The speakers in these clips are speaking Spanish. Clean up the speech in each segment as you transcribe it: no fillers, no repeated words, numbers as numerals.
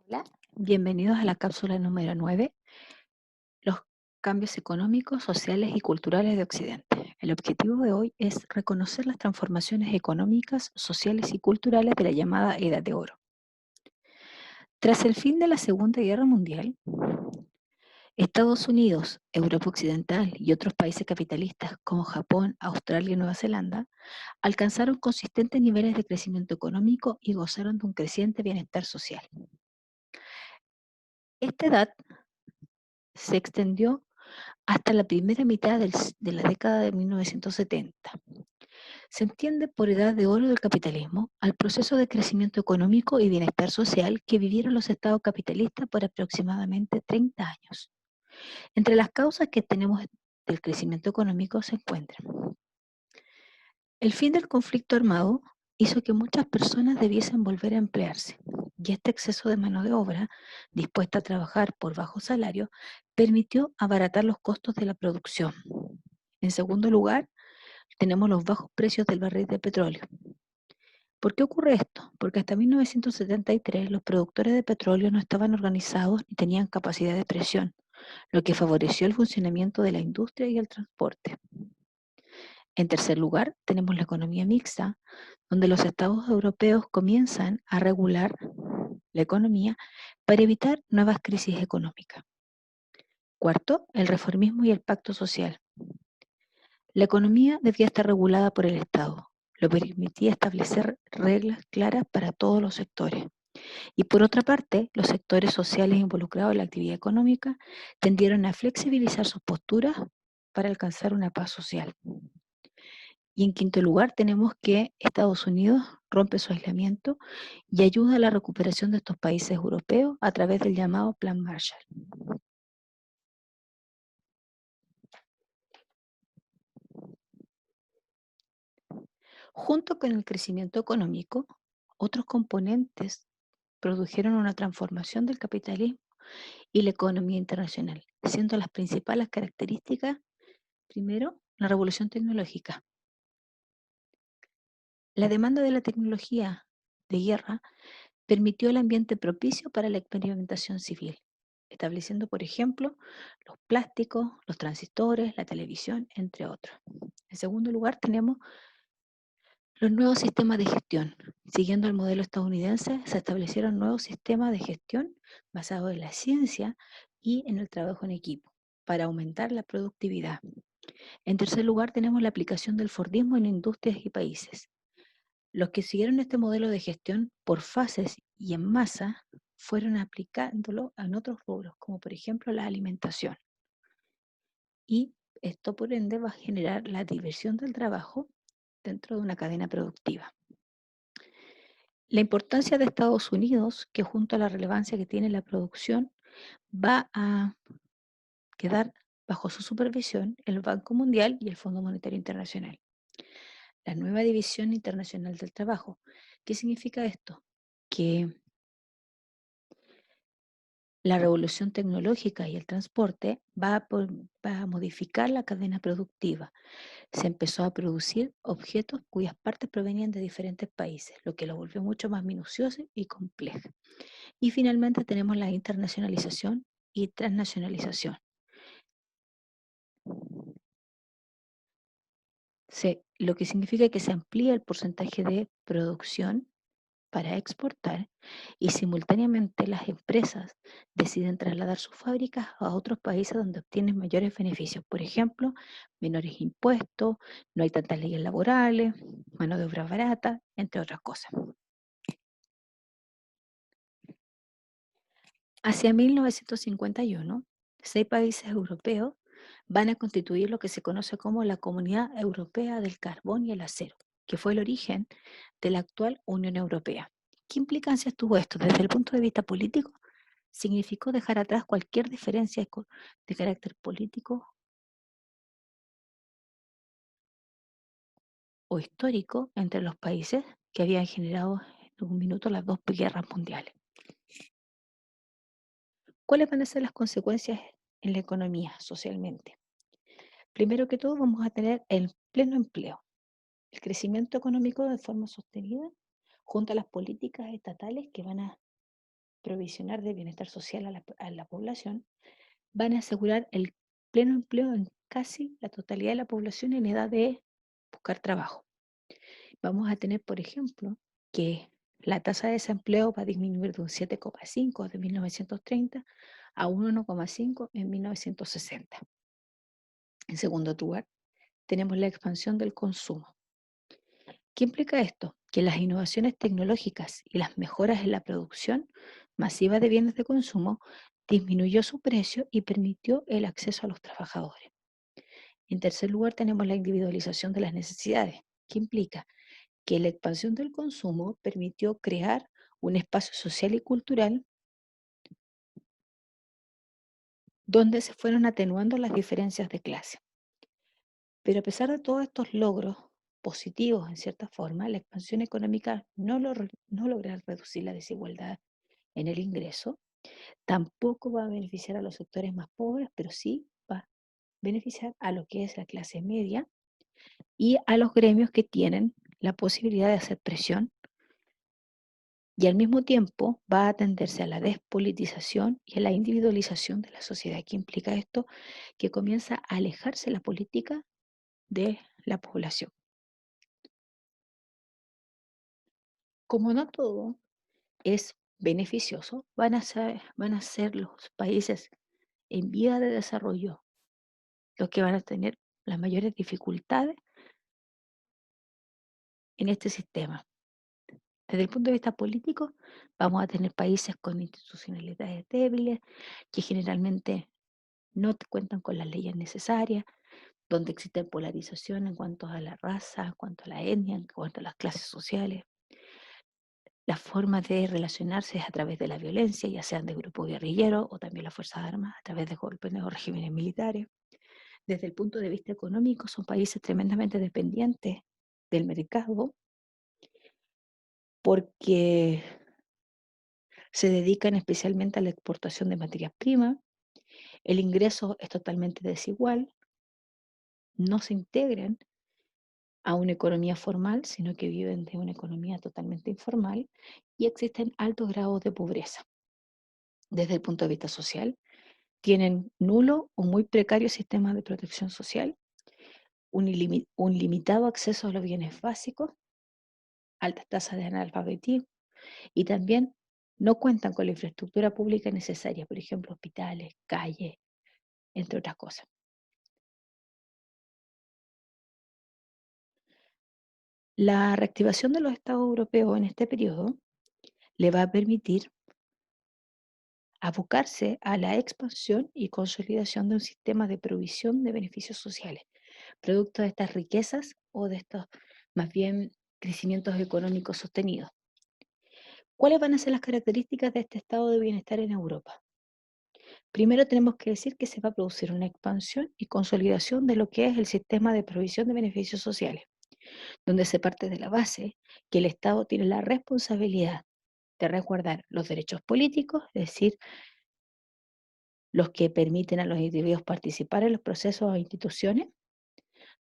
Hola, bienvenidos a la cápsula número 9, los cambios económicos, sociales y culturales de Occidente. El objetivo de hoy es reconocer las transformaciones económicas, sociales y culturales de la llamada Edad de Oro. Tras el fin de la Segunda Guerra Mundial, Estados Unidos, Europa Occidental y otros países capitalistas como Japón, Australia y Nueva Zelanda alcanzaron consistentes niveles de crecimiento económico y gozaron de un creciente bienestar social. Esta edad se extendió hasta la primera mitad de la década de 1970. Se entiende por edad de oro del capitalismo al proceso de crecimiento económico y bienestar social que vivieron los estados capitalistas por aproximadamente 30 años. Entre las causas que tenemos del crecimiento económico se encuentran: el fin del conflicto armado hizo que muchas personas debiesen volver a emplearse, y este exceso de mano de obra, dispuesta a trabajar por bajo salario, permitió abaratar los costos de la producción. En segundo lugar, tenemos los bajos precios del barril de petróleo. ¿Por qué ocurre esto? Porque hasta 1973 los productores de petróleo no estaban organizados ni tenían capacidad de presión, lo que favoreció el funcionamiento de la industria y el transporte. En tercer lugar, tenemos la economía mixta, donde los estados europeos comienzan a regular la economía para evitar nuevas crisis económicas. Cuarto, el reformismo y el pacto social. La economía debía estar regulada por el Estado, lo permitía establecer reglas claras para todos los sectores. Y por otra parte, los sectores sociales involucrados en la actividad económica tendieron a flexibilizar sus posturas para alcanzar una paz social. Y en quinto lugar, tenemos que Estados Unidos rompe su aislamiento y ayuda a la recuperación de estos países europeos a través del llamado Plan Marshall. Junto con el crecimiento económico, otros componentes produjeron una transformación del capitalismo y la economía internacional, siendo las principales características, primero, la revolución tecnológica. La demanda de la tecnología de guerra permitió el ambiente propicio para la experimentación civil, estableciendo, por ejemplo, los plásticos, los transistores, la televisión, entre otros. En segundo lugar, tenemos los nuevos sistemas de gestión. Siguiendo el modelo estadounidense, se establecieron nuevos sistemas de gestión basados en la ciencia y en el trabajo en equipo para aumentar la productividad. En tercer lugar, tenemos la aplicación del Fordismo en industrias y países. Los que siguieron este modelo de gestión por fases y en masa fueron aplicándolo en otros rubros, como por ejemplo la alimentación. Y esto por ende va a generar la diversión del trabajo dentro de una cadena productiva. La importancia de Estados Unidos, que junto a la relevancia que tiene la producción, va a quedar bajo su supervisión el Banco Mundial y el Fondo Monetario Internacional. La nueva División Internacional del Trabajo. ¿Qué significa esto? Que la revolución tecnológica y el transporte va a modificar la cadena productiva. Se empezó a producir objetos cuyas partes provenían de diferentes países, lo que lo volvió mucho más minucioso y complejo. Y finalmente tenemos la internacionalización y transnacionalización. Lo que significa que se amplía el porcentaje de producción para exportar y simultáneamente las empresas deciden trasladar sus fábricas a otros países donde obtienen mayores beneficios. Por ejemplo, menores impuestos, no hay tantas leyes laborales, mano de obra barata, entre otras cosas. Hacia 1951, 6 países europeos van a constituir lo que se conoce como la Comunidad Europea del Carbón y el Acero, que fue el origen de la actual Unión Europea. ¿Qué implicancias tuvo esto desde el punto de vista político? Significó dejar atrás cualquier diferencia de carácter político o histórico entre los países que habían generado en algún minuto las dos guerras mundiales. ¿Cuáles van a ser las consecuencias en la economía socialmente? Primero que todo, vamos a tener el pleno empleo, el crecimiento económico de forma sostenida junto a las políticas estatales que van a provisionar de bienestar social a la población, van a asegurar el pleno empleo en casi la totalidad de la población en edad de buscar trabajo. Vamos a tener, por ejemplo, que la tasa de desempleo va a disminuir de un 7,5 de 1930 a un 1,5 en 1960. En segundo lugar, tenemos la expansión del consumo. ¿Qué implica esto? Que las innovaciones tecnológicas y las mejoras en la producción masiva de bienes de consumo disminuyó su precio y permitió el acceso a los trabajadores. En tercer lugar, tenemos la individualización de las necesidades, que implica que la expansión del consumo permitió crear un espacio social y cultural donde se fueron atenuando las diferencias de clase. Pero a pesar de todos estos logros positivos, en cierta forma, la expansión económica no logra reducir la desigualdad en el ingreso, tampoco va a beneficiar a los sectores más pobres, pero sí va a beneficiar a lo que es la clase media y a los gremios que tienen la posibilidad de hacer presión, y al mismo tiempo va a tenderse a la despolitización y a la individualización de la sociedad. ¿Qué implica esto? Que comienza a alejarse la política de la población. Como no todo es beneficioso, van a ser los países en vía de desarrollo los que van a tener las mayores dificultades en este sistema. Desde el punto de vista político, vamos a tener países con institucionalidades débiles, que generalmente no cuentan con las leyes necesarias, donde existe polarización en cuanto a la raza, en cuanto a la etnia, en cuanto a las clases sociales. La forma de relacionarse es a través de la violencia, ya sean de grupos guerrilleros o también las Fuerzas Armadas, a través de golpes o regímenes militares. Desde el punto de vista económico, son países tremendamente dependientes del mercado porque se dedican especialmente a la exportación de materias primas. El ingreso es totalmente desigual, no se integran a una economía formal, sino que viven de una economía totalmente informal y existen altos grados de pobreza. Desde el punto de vista social, tienen nulo o muy precario sistema de protección social, un limitado acceso a los bienes básicos, altas tasas de analfabetismo y también no cuentan con la infraestructura pública necesaria, por ejemplo, hospitales, calles, entre otras cosas. La reactivación de los estados europeos en este periodo le va a permitir abocarse a la expansión y consolidación de un sistema de provisión de beneficios sociales, producto de estas riquezas o de estos, más bien, crecimientos económicos sostenidos. ¿Cuáles van a ser las características de este estado de bienestar en Europa? Primero tenemos que decir que se va a producir una expansión y consolidación de lo que es el sistema de provisión de beneficios sociales, donde se parte de la base que el Estado tiene la responsabilidad de resguardar los derechos políticos, es decir, los que permiten a los individuos participar en los procesos o instituciones,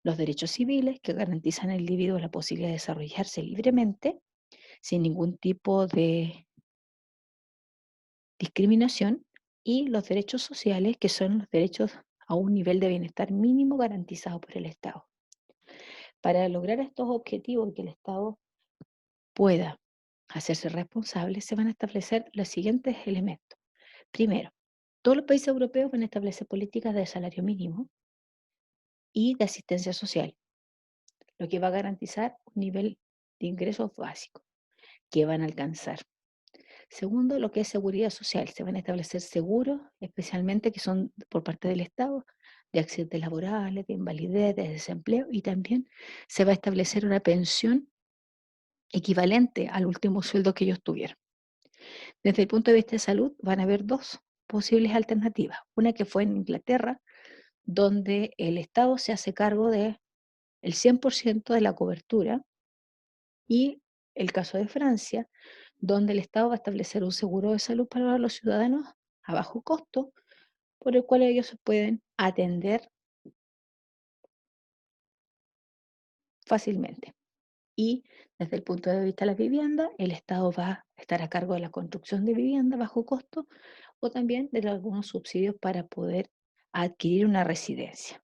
los derechos civiles que garantizan al individuo la posibilidad de desarrollarse libremente, sin ningún tipo de discriminación, y los derechos sociales, que son los derechos a un nivel de bienestar mínimo garantizado por el Estado. Para lograr estos objetivos y que el Estado pueda hacerse responsable, se van a establecer los siguientes elementos. Primero, todos los países europeos van a establecer políticas de salario mínimo y de asistencia social, lo que va a garantizar un nivel de ingresos básicos que van a alcanzar. Segundo, lo que es seguridad social. Se van a establecer seguros, especialmente que son por parte del Estado, de accidentes laborales, de invalidez, de desempleo, y también se va a establecer una pensión equivalente al último sueldo que ellos tuvieron. Desde el punto de vista de salud, van a haber dos posibles alternativas. Una que fue en Inglaterra, donde el Estado se hace cargo del 100% de la cobertura, y el caso de Francia, donde el Estado va a establecer un seguro de salud para los ciudadanos a bajo costo, por el cual ellos se pueden atender fácilmente. Y desde el punto de vista de la vivienda, el Estado va a estar a cargo de la construcción de vivienda bajo costo o también de algunos subsidios para poder adquirir una residencia.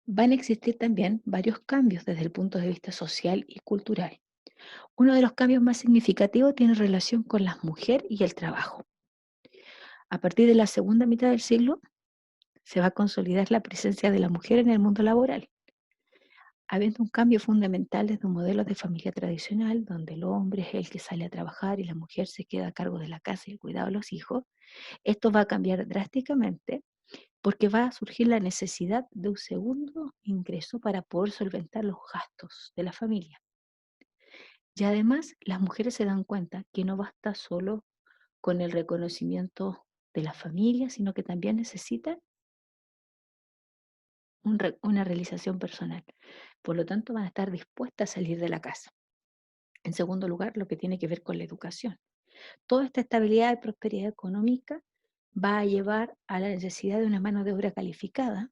Van a existir también varios cambios desde el punto de vista social y cultural. Uno de los cambios más significativos tiene relación con las mujeres y el trabajo. A partir de la segunda mitad del siglo se va a consolidar la presencia de la mujer en el mundo laboral, habiendo un cambio fundamental desde un modelo de familia tradicional, donde el hombre es el que sale a trabajar y la mujer se queda a cargo de la casa y el cuidado de los hijos. Esto va a cambiar drásticamente porque va a surgir la necesidad de un segundo ingreso para poder solventar los gastos de la familia. Y además, las mujeres se dan cuenta que no basta solo con el reconocimiento de la familia, sino que también necesitan una realización personal. Por lo tanto, van a estar dispuestas a salir de la casa. En segundo lugar, lo que tiene que ver con la educación. Toda esta estabilidad y prosperidad económica va a llevar a la necesidad de una mano de obra calificada,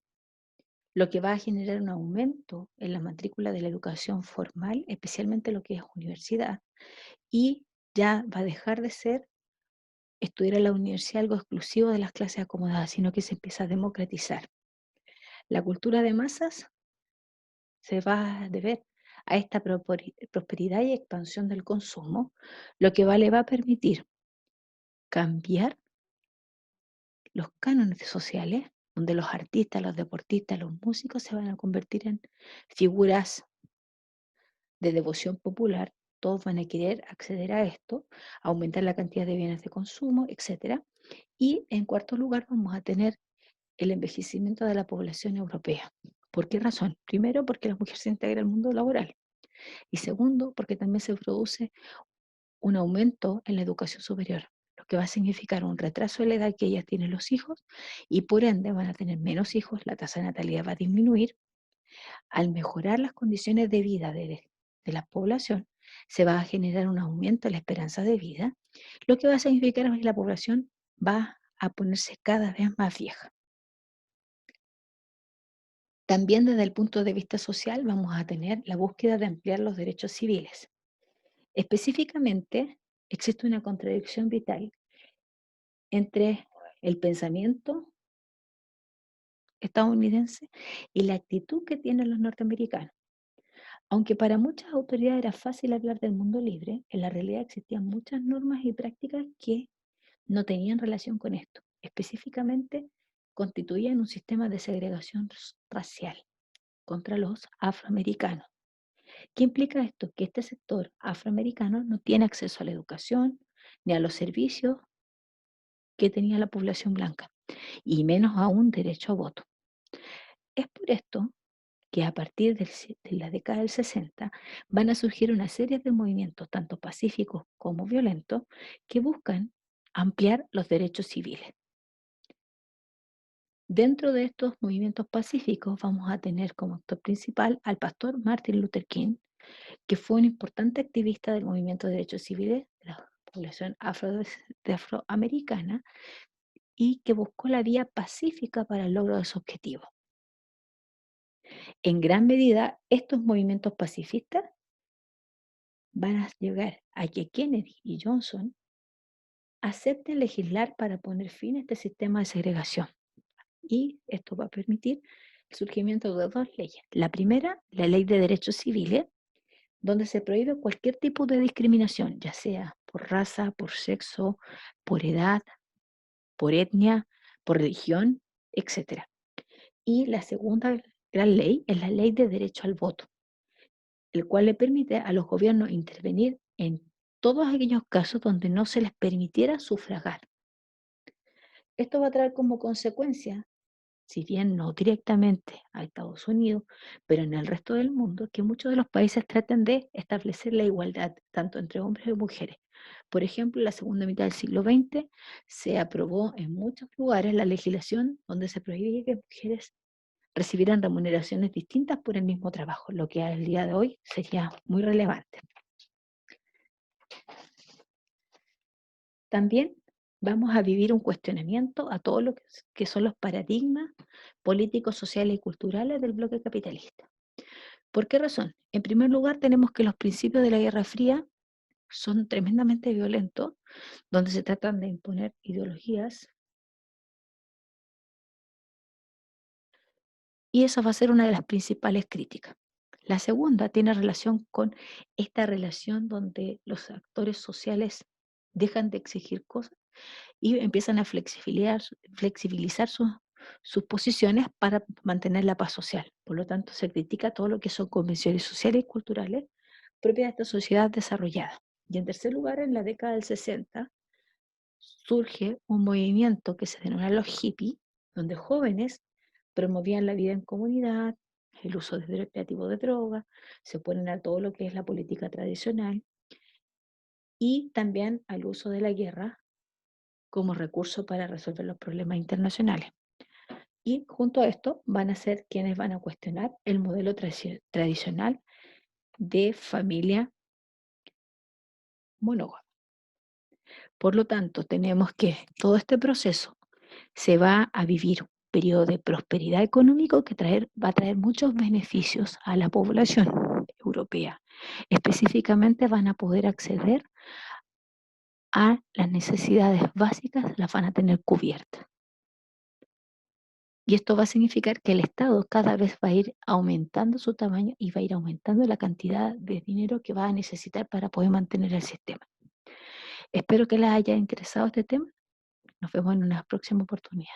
lo que va a generar un aumento en la matrícula de la educación formal, especialmente lo que es universidad, y ya va a dejar de ser estudiar en la universidad algo exclusivo de las clases acomodadas, sino que se empieza a democratizar. La cultura de masas se va a deber a esta prosperidad y expansión del consumo, lo que le va a permitir cambiar los cánones sociales, donde los artistas, los deportistas, los músicos se van a convertir en figuras de devoción popular. Todos van a querer acceder a esto, aumentar la cantidad de bienes de consumo, etc. Y en cuarto lugar vamos a tener el envejecimiento de la población europea. ¿Por qué razón? Primero, porque la mujer se integra al mundo laboral. Y segundo, porque también se produce un aumento en la educación superior, lo que va a significar un retraso en la edad que ellas tienen los hijos y por ende van a tener menos hijos, la tasa de natalidad va a disminuir. Al mejorar las condiciones de vida de la población, se va a generar un aumento en la esperanza de vida, lo que va a significar que la población va a ponerse cada vez más vieja. También desde el punto de vista social vamos a tener la búsqueda de ampliar los derechos civiles. Específicamente, existe una contradicción vital entre el pensamiento estadounidense y la actitud que tienen los norteamericanos. Aunque para muchas autoridades era fácil hablar del mundo libre, en la realidad existían muchas normas y prácticas que no tenían relación con esto. Específicamente, constituían un sistema de segregación racial contra los afroamericanos. ¿Qué implica esto? Que este sector afroamericano no tiene acceso a la educación ni a los servicios que tenía la población blanca, y menos aún derecho a voto. Es por esto que a partir de la década del 60 van a surgir una serie de movimientos, tanto pacíficos como violentos, que buscan ampliar los derechos civiles. Dentro de estos movimientos pacíficos vamos a tener como actor principal al pastor Martin Luther King, que fue un importante activista del movimiento de derechos civiles de la población afroamericana y que buscó la vía pacífica para el logro de su objetivo. En gran medida, estos movimientos pacifistas van a llegar a que Kennedy y Johnson acepten legislar para poner fin a este sistema de segregación. Y esto va a permitir el surgimiento de dos leyes. La primera, la Ley de Derechos Civiles, donde se prohíbe cualquier tipo de discriminación, ya sea por raza, por sexo, por edad, por etnia, por religión, etc. Y la segunda gran ley es la Ley de Derecho al Voto, el cual le permite a los gobiernos intervenir en todos aquellos casos donde no se les permitiera sufragar. Esto va a traer como consecuencia, si bien no directamente a Estados Unidos, pero en el resto del mundo, que muchos de los países traten de establecer la igualdad tanto entre hombres y mujeres. Por ejemplo, en la segunda mitad del siglo XX se aprobó en muchos lugares la legislación donde se prohibía que mujeres recibieran remuneraciones distintas por el mismo trabajo, lo que al día de hoy sería muy relevante. También vamos a vivir un cuestionamiento a todo lo que son los paradigmas políticos, sociales y culturales del bloque capitalista. ¿Por qué razón? En primer lugar, tenemos que los principios de la Guerra Fría son tremendamente violentos, donde se tratan de imponer ideologías, y esa va a ser una de las principales críticas. La segunda tiene relación con esta relación donde los actores sociales dejan de exigir cosas y empiezan a flexibilizar sus posiciones para mantener la paz social. Por lo tanto, se critica todo lo que son convenciones sociales y culturales propias de esta sociedad desarrollada. Y en tercer lugar, en la década del 60, surge un movimiento que se denomina los hippies, donde jóvenes promovían la vida en comunidad, el uso de recreativo de droga, se oponen a todo lo que es la política tradicional y también al uso de la guerra como recurso para resolver los problemas internacionales. Y junto a esto van a ser quienes van a cuestionar el modelo tradicional de familia monógama. Por lo tanto, tenemos que todo este proceso se va a vivir un periodo de prosperidad económica que va a traer muchos beneficios a la población europea. Específicamente van a poder acceder a las necesidades básicas, las van a tener cubiertas. Y esto va a significar que el Estado cada vez va a ir aumentando su tamaño y va a ir aumentando la cantidad de dinero que va a necesitar para poder mantener el sistema. Espero que les haya interesado este tema. Nos vemos en una próxima oportunidad.